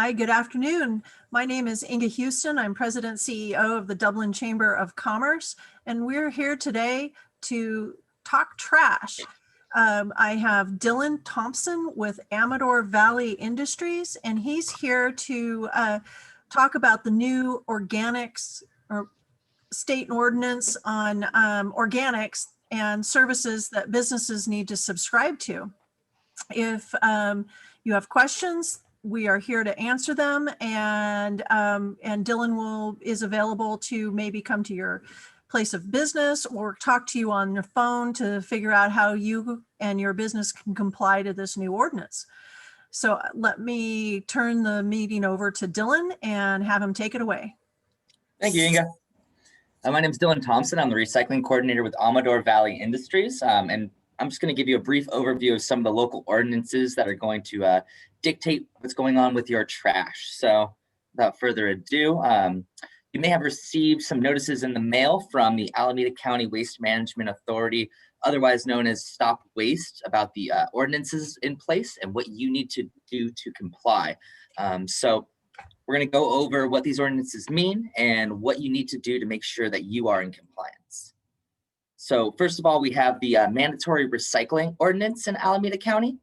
Hi, good afternoon. My name is Inga Houston. I'm President CEO of the Dublin Chamber of Commerce, and we're here today to talk trash. I have Dylan Thompson with Amador Valley Industries, and he's here to talk about the new organics or state ordinance on organics and services that businesses need to subscribe to. If you have questions, we are here to answer them, and Dylan is available to maybe come to your place of business or talk to you on the phone to figure out how you and your business can comply to this new ordinance. So let me turn the meeting over to Dylan and have him take it away. Thank you, Inga. My name is Dylan Thompson. I'm the recycling coordinator with Amador Valley Industries, and I'm just going to give you a brief overview of some of the local ordinances that are going to dictate what's going on with your trash. So without further ado, you may have received some notices in the mail from the Alameda County Waste Management Authority, otherwise known as Stop Waste, about the ordinances in place and what you need to do to comply. So we're going to go over what these ordinances mean and what you need to do to make sure that you are in compliance. So first of all, we have the Mandatory Recycling Ordinance in Alameda County.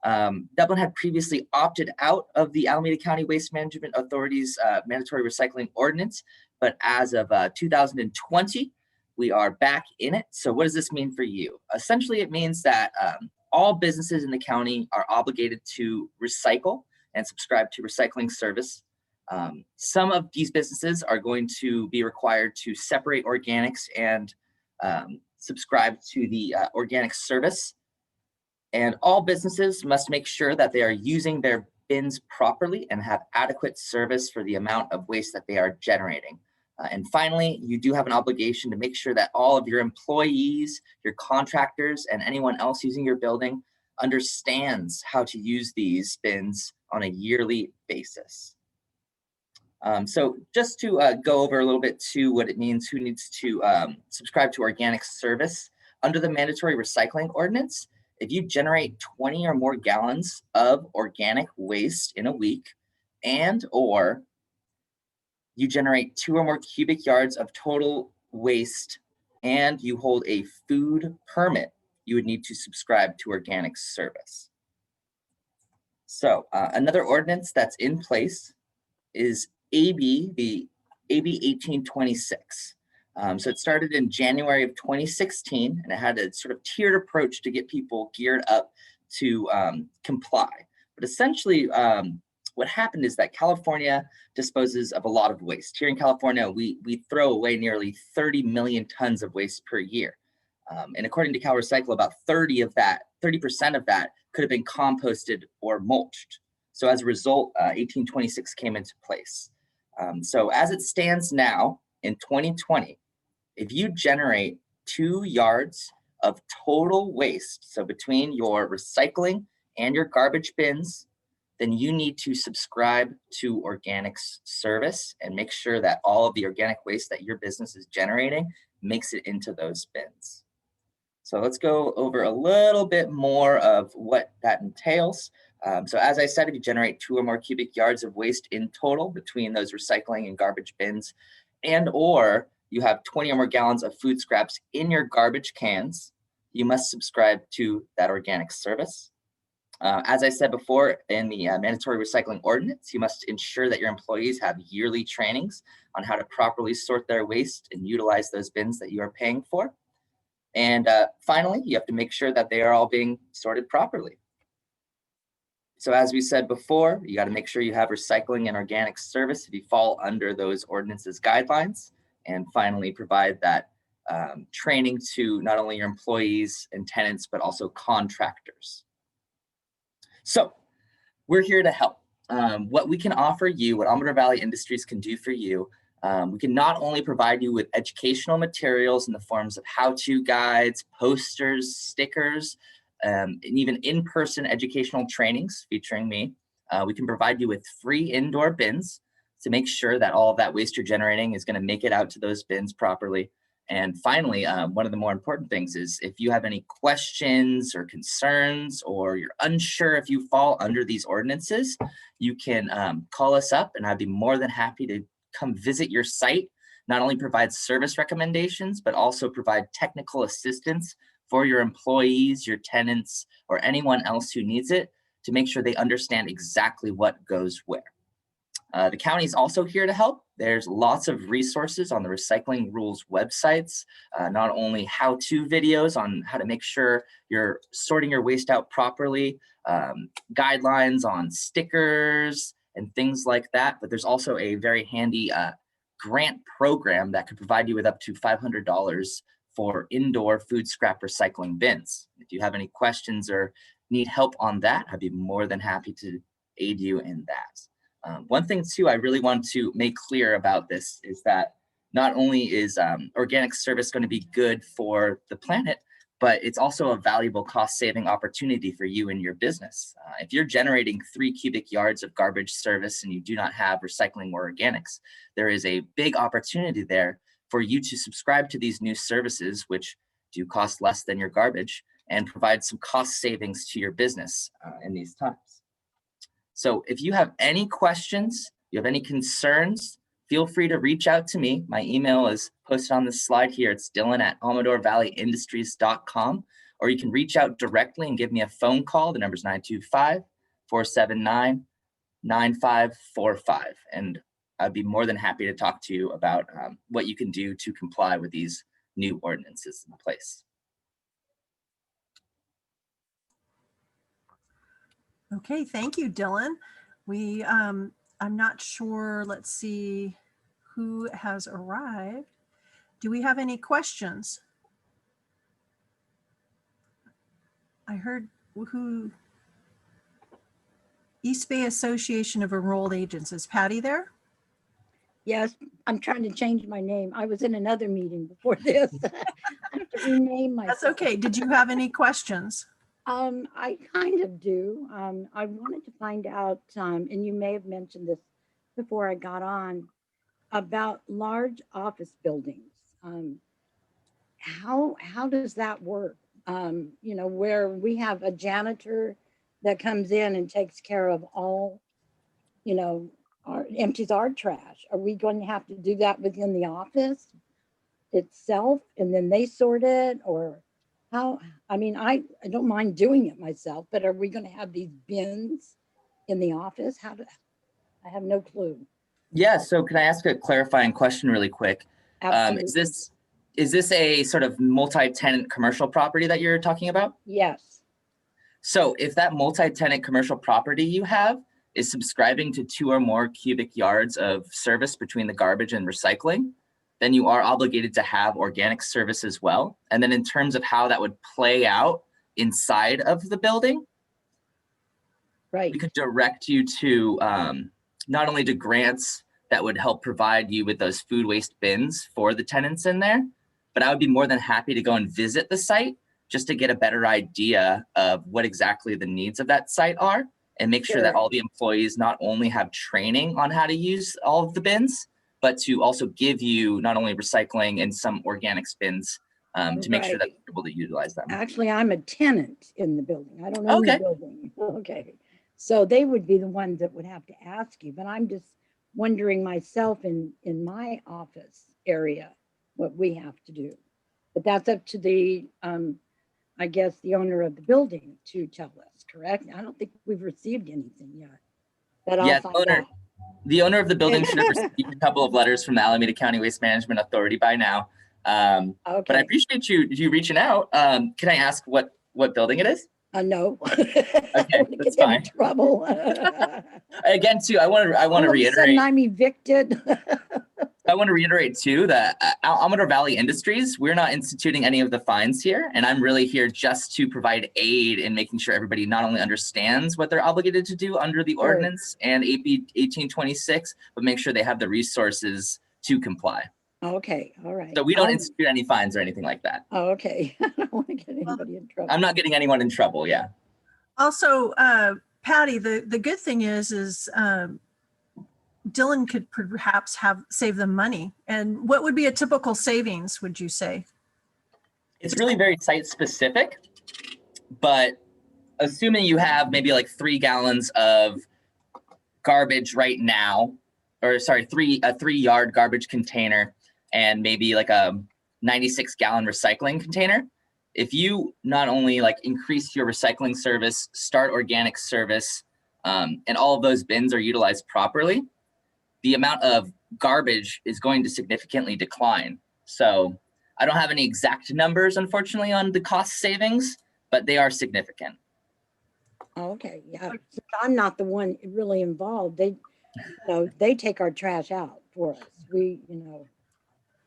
Dublin had previously opted out of the Alameda County Waste Management Authority's Mandatory Recycling Ordinance, but as of 2020, we are back in it. So what does this mean for you? Essentially, it means that all businesses in the county are obligated to recycle and subscribe to recycling service. Some of these businesses are going to be required to separate organics and subscribe to the organic service. And all businesses must make sure that they are using their bins properly and have adequate service for the amount of waste that they are generating. And finally, you do have an obligation to make sure that all of your employees, your contractors, and anyone else using your building understands how to use these bins on a yearly basis. So just to go over a little bit to what it means, who needs to subscribe to organic service. Under the Mandatory Recycling Ordinance, if you generate 20 or more gallons of organic waste in a week, and or you generate 2 or more cubic yards of total waste, and you hold a food permit, you would need to subscribe to organic service. So another ordinance that's in place is AB 1826. So it started in January of 2016, and it had a sort of tiered approach to get people geared up to comply. But essentially, what happened is that California disposes of a lot of waste. Here in California, we throw away nearly 30 million tons of waste per year. And according to CalRecycle, about 30% of that could have been composted or mulched. So as a result, 1826 came into place. So as it stands now, in 2020, if you generate 2 yards of total waste, so between your recycling and your garbage bins, then you need to subscribe to organics service and make sure that all of the organic waste that your business is generating makes it into those bins. So let's go over a little bit more of what that entails. So as I said, if you generate 2 or more cubic yards of waste in total between those recycling and garbage bins, and or you have 20 or more gallons of food scraps in your garbage cans, you must subscribe to that organic service. As I said before, in the Mandatory Recycling Ordinance, you must ensure that your employees have yearly trainings on how to properly sort their waste and utilize those bins that you are paying for. And finally, you have to make sure that they are all being sorted properly. So as we said before, you got to make sure you have recycling and organic service if you fall under those ordinances guidelines. And finally, provide that training to not only your employees and tenants, but also contractors. So we're here to help. What we can offer you, what Amador Valley Industries can do for you, we can not only provide you with educational materials in the forms of how-to guides, posters, stickers, and even in-person educational trainings featuring me. We can provide you with free indoor bins to make sure that all of that waste you're generating is going to make it out to those bins properly. And finally, one of the more important things is if you have any questions or concerns, or you're unsure if you fall under these ordinances, you can call us up and I'd be more than happy to come visit your site, not only provide service recommendations, but also provide technical assistance for your employees, your tenants, or anyone else who needs it to make sure they understand exactly what goes where. The county is also here to help. There's lots of resources on the recycling rules websites, not only how-to videos on how to make sure you're sorting your waste out properly, guidelines on stickers and things like that, but there's also a very handy grant program that could provide you with up to $500 for indoor food scrap recycling bins. If you have any questions or need help on that, I'd be more than happy to aid you in that. One thing too, I really want to make clear about this is that not only is organic service going to be good for the planet, but it's also a valuable cost-saving opportunity for you and your business. If you're generating 3 cubic yards of garbage service and you do not have recycling or organics, there is a big opportunity there for you to subscribe to these new services, which do cost less than your garbage and provide some cost savings to your business in these times. So if you have any questions, you have any concerns, feel free to reach out to me. My email is posted on this slide here. It's dylan@amadorvalleyindustries.com, or you can reach out directly and give me a phone call. The number is 925-479-9545. And I'd be more than happy to talk to you about what you can do to comply with these new ordinances in place. Okay, thank you, Dylan. I'm not sure, let's see who has arrived. Do we have any questions? I heard who, East Bay Association of Enrolled Agents. Is Patty there? Yes, I'm trying to change my name. I was in another meeting before this. I have to rename myself. That's okay. Did you have any questions? I kind of do. I wanted to find out, and you may have mentioned this before I got on, about large office buildings. How does that work? You know, where we have a janitor that comes in and takes care of all, you know, empties our trash. Are we going to have to do that within the office itself and then they sort it, or how? I mean, I don't mind doing it myself, but are we going to have these bins in the office? I have no clue. Yeah, so can I ask a clarifying question really quick? Is this a sort of multi-tenant commercial property that you're talking about? Yes. So if that multi-tenant commercial property you have is subscribing to 2 or more cubic yards of service between the garbage and recycling, then you are obligated to have organic service as well. And then in terms of how that would play out inside of the building, right, we could direct you to not only to grants that would help provide you with those food waste bins for the tenants in there, but I would be more than happy to go and visit the site just to get a better idea of what exactly the needs of that site are, and make sure that all the employees not only have training on how to use all of the bins, but to also give you not only recycling and some organics bins to make sure that you're able to utilize them. Actually, I'm a tenant in the building. I don't own the building. Okay. So they would be the ones that would have to ask you, but I'm just wondering myself in my office area, what we have to do. But that's up to the, I guess, the owner of the building to tell us, correct? I don't think we've received anything yet. But I'll find out. The owner of the building should have received a couple of letters from the Alameda County Waste Management Authority by now. But I appreciate you reaching out. Can I ask what building it is? No. Okay, that's fine. In trouble. Again, too, I want to reiterate. I'm evicted. I want to reiterate too that Amador Valley Industries, we're not instituting any of the fines here, and I'm really here just to provide aid in making sure everybody not only understands what they're obligated to do under the ordinance and AB 1826, but make sure they have the resources to comply. Okay, all right. So we don't institute any fines or anything like that. Oh, okay. I don't want to get anybody in trouble. I'm not getting anyone in trouble, yeah. Also, Patty, the good thing is Dylan could perhaps save them money. And what would be a typical savings, would you say? It's really very site specific, but assuming you have maybe like 3 gallons of garbage right now, or sorry, a 3-yard garbage container and maybe like a 96-gallon recycling container. If you not only like increase your recycling service, start organic service, and all of those bins are utilized properly, the amount of garbage is going to significantly decline. So I don't have any exact numbers, unfortunately, on the cost savings, but they are significant. Okay, yeah, since I'm not the one really involved. They take our trash out for us. We,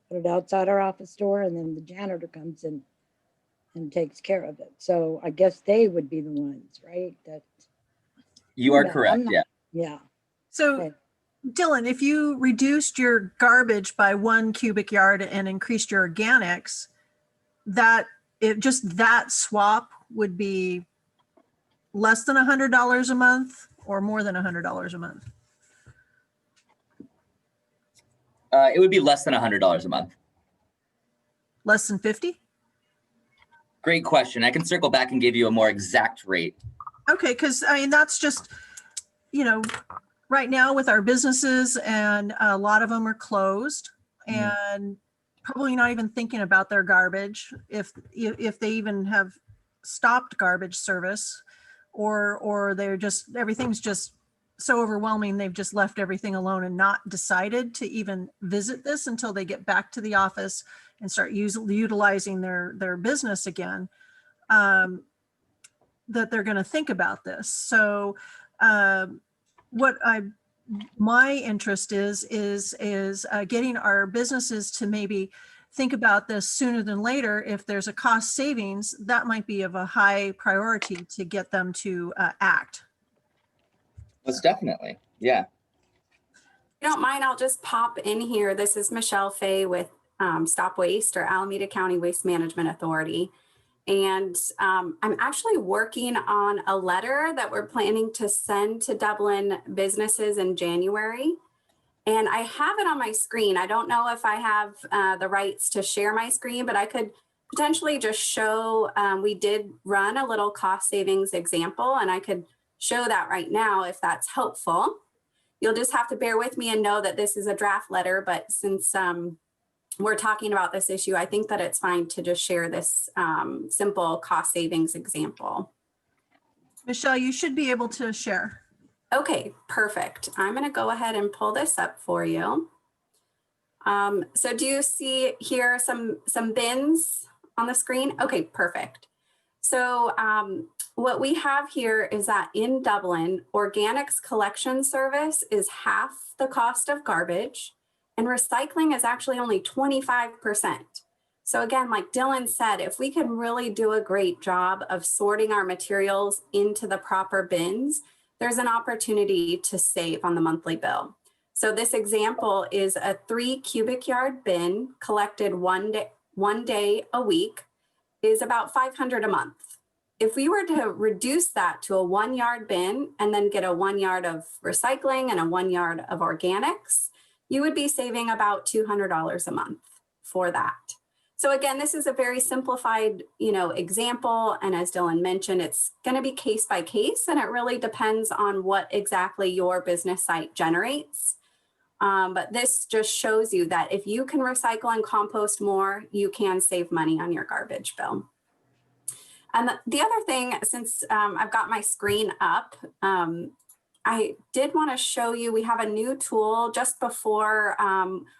put it outside our office door, and then the janitor comes in and takes care of it. So I guess they would be the ones, right? You are correct, yeah. Yeah. So Okay. Dylan, if you reduced your garbage by 1 cubic yard and increased your organics, that swap would be less than $100 a month or more than $100 a month? It would be less than $100 a month. Less than 50? Great question. I can circle back and give you a more exact rate. Okay, because I mean, that's just, right now with our businesses, and a lot of them are closed and probably not even thinking about their garbage if they even have stopped garbage service, or they're just, everything's just so overwhelming, they've just left everything alone and not decided to even visit this until they get back to the office and start utilizing their business again, that they're going to think about this. So my interest is getting our businesses to maybe think about this sooner than later. If there's a cost savings, that might be of a high priority to get them to act. Most definitely, yeah. If you don't mind, I'll just pop in here. This is Michelle Fay with Stop Waste, or Alameda County Waste Management Authority. And I'm actually working on a letter that we're planning to send to Dublin businesses in January. And I have it on my screen. I don't know if I have the rights to share my screen, but I could potentially just show, we did run a little cost savings example, and I could show that right now if that's helpful. You'll just have to bear with me and know that this is a draft letter, but since we're talking about this issue, I think that it's fine to just share this simple cost savings example. Michelle, you should be able to share. Okay, perfect. I'm going to go ahead and pull this up for you. So do you see here some bins on the screen? Okay, perfect. So what we have here is that in Dublin, organics collection service is half the cost of garbage, and recycling is actually only 25%. So again, like Dylan said, if we can really do a great job of sorting our materials into the proper bins, there's an opportunity to save on the monthly bill. So this example is a 3 cubic yard bin collected one day a week is about $500 a month. If we were to reduce that to a 1 yard bin and then get a 1 yard of recycling and a 1 yard of organics, you would be saving about $200 a month for that. So again, this is a very simplified, example. And as Dylan mentioned, it's going to be case by case, and it really depends on what exactly your business site generates. But this just shows you that if you can recycle and compost more, you can save money on your garbage bill. And the other thing, since I've got my screen up, I did want to show you, we have a new tool. Just before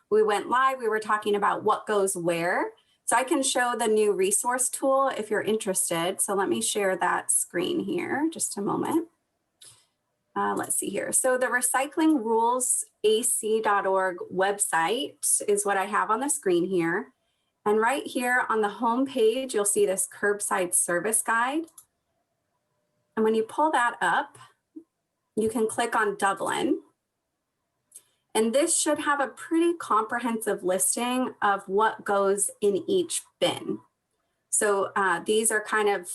we went live, we were talking about what goes where. So I can show the new resource tool if you're interested. So let me share that screen here, just a moment. Let's see here. So the recyclingrulesAC.org website is what I have on the screen here. And right here on the home page, you'll see this curbside service guide. And when you pull that up, you can click on Dublin. And this should have a pretty comprehensive listing of what goes in each bin. So these are kind of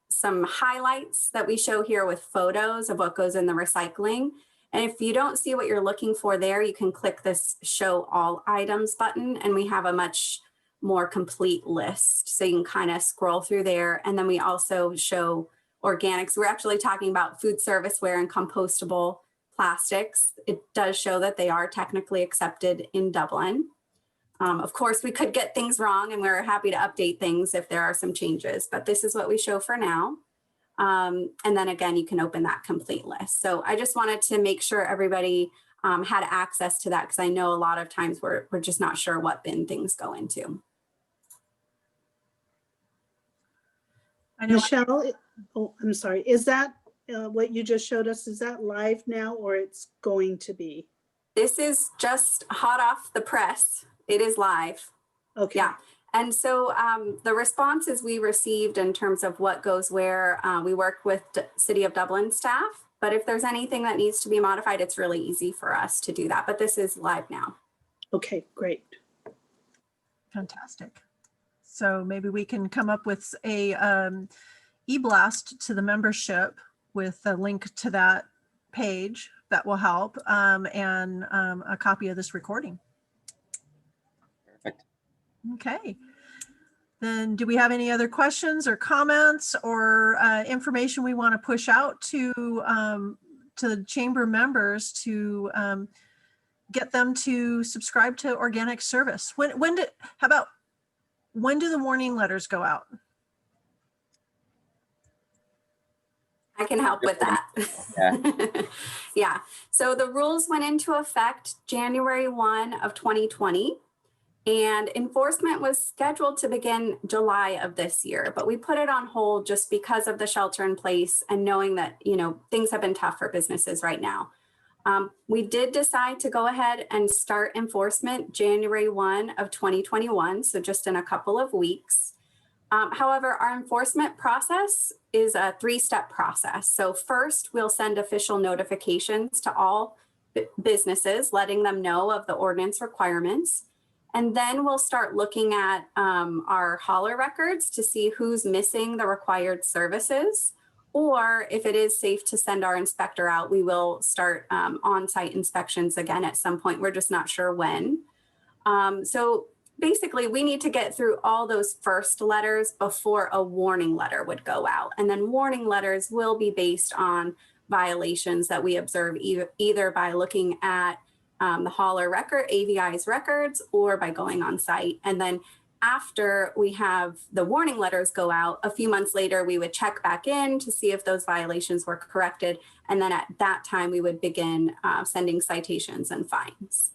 some highlights that we show here with photos of what goes in the recycling. And if you don't see what you're looking for there, you can click this show all items button, and we have a much more complete list. So you can kind of scroll through there. And then we also show organics. We're actually talking about food serviceware and compostable plastics. It does show that they are technically accepted in Dublin. Of course, we could get things wrong, and we're happy to update things if there are some changes, but this is what we show for now. And then again, you can open that complete list. So I just wanted to make sure everybody had access to that, because I know a lot of times we're just not sure what bin things go into. I know. Michelle, oh, I'm sorry. Is that what you just showed us? Is that live now, or it's going to be? This is just hot off the press. It is live. Okay. Yeah. And so the responses we received in terms of what goes where, we work with City of Dublin staff, but if there's anything that needs to be modified, it's really easy for us to do that. But this is live now. Okay, great. Fantastic. So maybe we can come up with a e-blast to the membership with a link to that page that will help, and a copy of this recording. Perfect. Okay. Then do we have any other questions or comments or information we want to push out to the chamber members to get them to subscribe to organic service? When do the warning letters go out? I can help with that. Yeah. Yeah. So the rules went into effect January 1 of 2020, and enforcement was scheduled to begin July of this year, but we put it on hold just because of the shelter in place and knowing that, you know, things have been tough for businesses right now. We did decide to go ahead and start enforcement January 1 of 2021, so just in a couple of weeks. However, our enforcement process is a 3-step process. So first, we'll send official notifications to all businesses, letting them know of the ordinance requirements. And then we'll start looking at our hauler records to see who's missing the required services. Or if it is safe to send our inspector out, we will start on-site inspections again at some point. We're just not sure when. So basically, we need to get through all those first letters before a warning letter would go out. And then warning letters will be based on violations that we observe either by looking at the hauler record, AVI's records, or by going on site. And then after we have the warning letters go out, a few months later, we would check back in to see if those violations were corrected. And then at that time, we would begin sending citations and fines.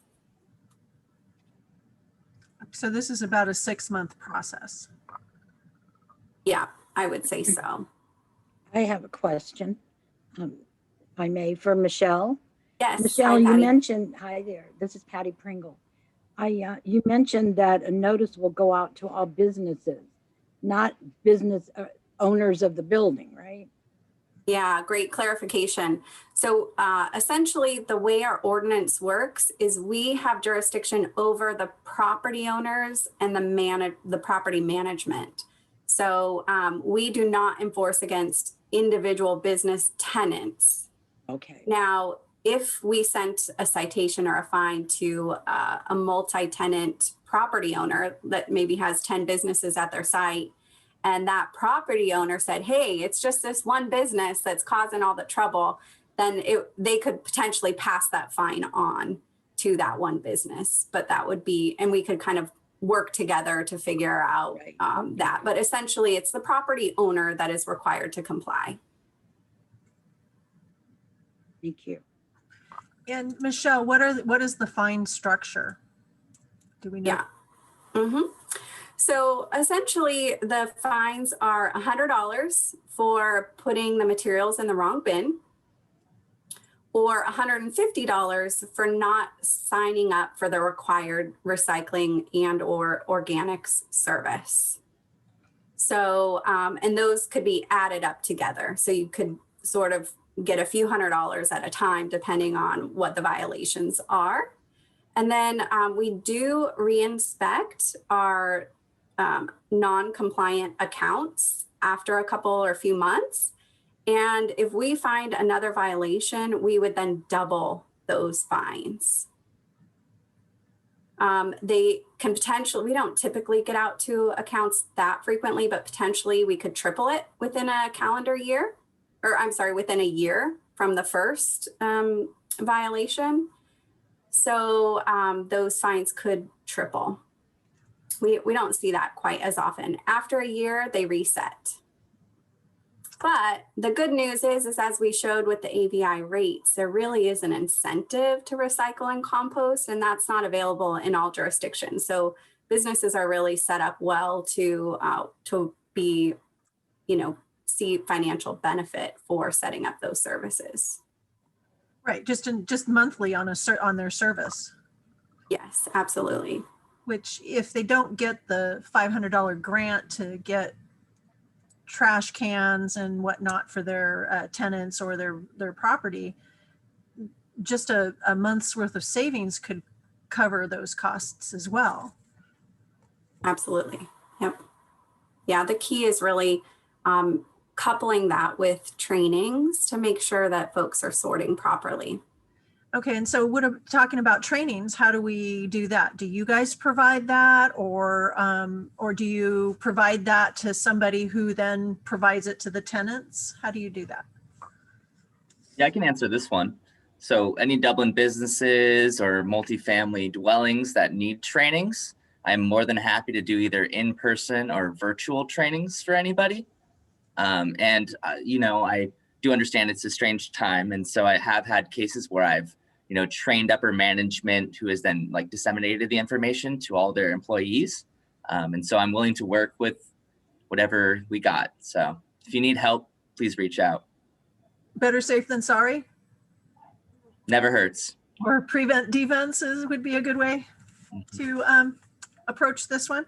So this is about a 6-month process. Yeah, I would say so. I have a question, if I may, for Michelle. Yes. Michelle, hi, you Patty. mentioned, hi there, this is Patty Pringle. You mentioned that a notice will go out to all businesses, not business owners of the building, right? Yeah, great clarification. So essentially, the way our ordinance works is we have jurisdiction over the property owners and the property management. So we do not enforce against individual business tenants. Okay. Now, if we sent a citation or a fine to a multi-tenant property owner that maybe has 10 businesses at their site, and that property owner said, hey, it's just this one business that's causing all the trouble, then they could potentially pass that fine on to that one business. But that would be, and we could kind of work together to figure out Right. that. But essentially, it's the property owner that is required to comply. Thank you. And Michelle, what is the fine structure? Do we know? Yeah. Mm-hmm. So essentially, the fines are $100 for putting the materials in the wrong bin, or $150 for not signing up for the required recycling and or organics service. So, and those could be added up together. So you could sort of get a few $100s at a time, depending on what the violations are. And then we do reinspect our non-compliant accounts after a couple or a few months. And if we find another violation, we would then double those fines. They can potentially, we don't typically get out to accounts that frequently, but potentially we could triple it within a calendar year, or I'm sorry, within a year from the first violation. So those fines could triple. We don't see that quite as often. After a year, they reset. But the good news is as we showed with the AVI rates, there really is an incentive to recycle and compost, and that's not available in all jurisdictions. So businesses are really set up well to be, see financial benefit for setting up those services. Right, just monthly on their service. Yes, absolutely. Which if they don't get the $500 grant to get trash cans and whatnot for their tenants or their property, just a month's worth of savings could cover those costs as well. Absolutely. Yep. Yeah, the key is really coupling that with trainings to make sure that folks are sorting properly. Okay, and so talking about trainings, how do we do that? Do you guys provide that, or do you provide that to somebody who then provides it to the tenants? How do you do that? Yeah, I can answer this one. So any Dublin businesses or multifamily dwellings that need trainings, I'm more than happy to do either in-person or virtual trainings for anybody. I do understand it's a strange time. And so I have had cases where I've, trained upper management who has then disseminated the information to all their employees. And so I'm willing to work with whatever we got. So if you need help, please reach out. Better safe than sorry? Never hurts. Or prevent defenses would be a good way to approach this one.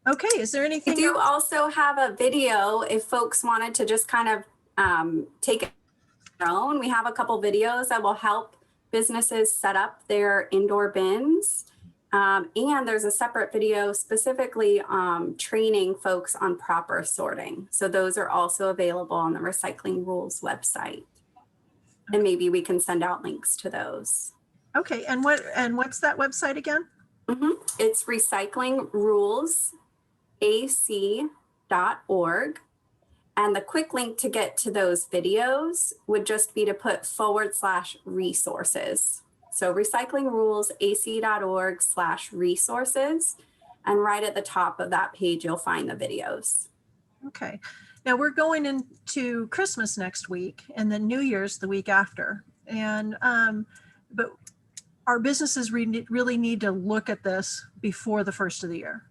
Okay, is there anything We do else? also have a video if folks wanted to just kind of take it on their own. We have a couple videos that will help businesses set up their indoor bins. And there's a separate video specifically training folks on proper sorting. So those are also available on the Recycling Rules website. And maybe we can send out links to those. Okay, and what's that website again? It's recyclingrulesAC.org. And the quick link to get to those videos would just be to put /resources. So recyclingrulesAC.org/resources. And right at the top of that page, you'll find the videos. Okay. Now we're going into Christmas next week and then New Year's the week after. And, but our businesses really need to look at this before the first of the year.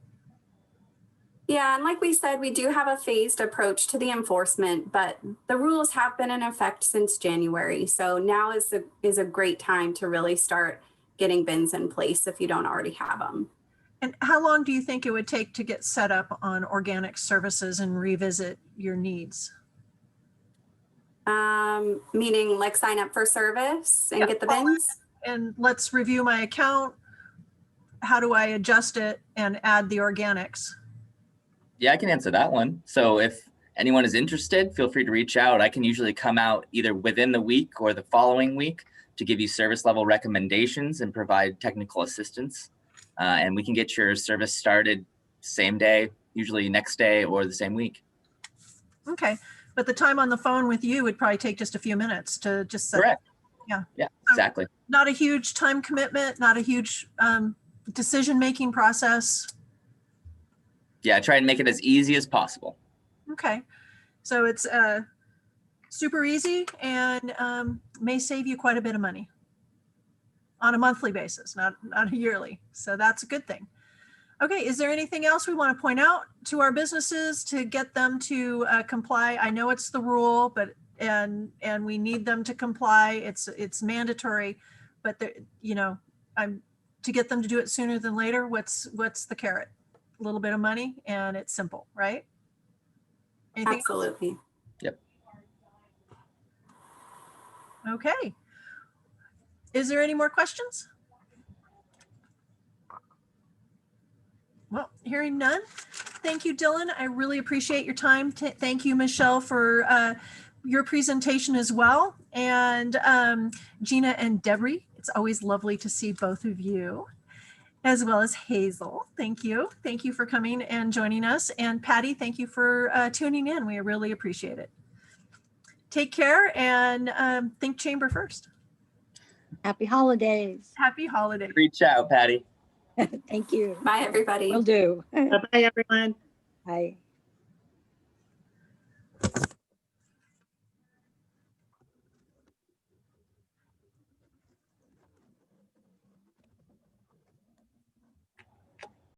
Yeah, and like we said, we do have a phased approach to the enforcement, but the rules have been in effect since January. So now is a great time to really start getting bins in place if you don't already have them. And how long do you think it would take to get set up on organic services and revisit your needs? Meaning like sign up for service and get the bins? And let's review my account. How do I adjust it and add the organics? Yeah, I can answer that one. So if anyone is interested, feel free to reach out. I can usually come out either within the week or the following week to give you service level recommendations and provide technical assistance. And we can get your service started same day, usually next day or the same week. Okay, but the time on the phone with you would probably take just a few minutes to just set. Correct. Yeah. Yeah, exactly. Not a huge time commitment, not a huge decision-making process. Yeah, I try and make it as easy as possible. Okay. So it's super easy and may save you quite a bit of money on a monthly basis, not a yearly. So that's a good thing. Okay, is there anything else we want to point out to our businesses to get them to comply? I know it's the rule, but and we need them to comply. It's mandatory, but to get them to do it sooner than later. What's the carrot? A little bit of money, and it's simple, right? Anything Absolutely. Else? Yep. Okay. Is there any more questions? Well, hearing none. Thank you, Dylan. I really appreciate your time. Thank you, Michelle, for your presentation as well. And Gina and Debbie, it's always lovely to see both of you, as well as Hazel. Thank you. Thank you for coming and joining us. And Patty, thank you for tuning in. We really appreciate it. Take care and think chamber first. Happy holidays. Happy holidays. Reach out, Patty. Thank you. Bye, everybody. Will do. Bye-bye, everyone. Bye.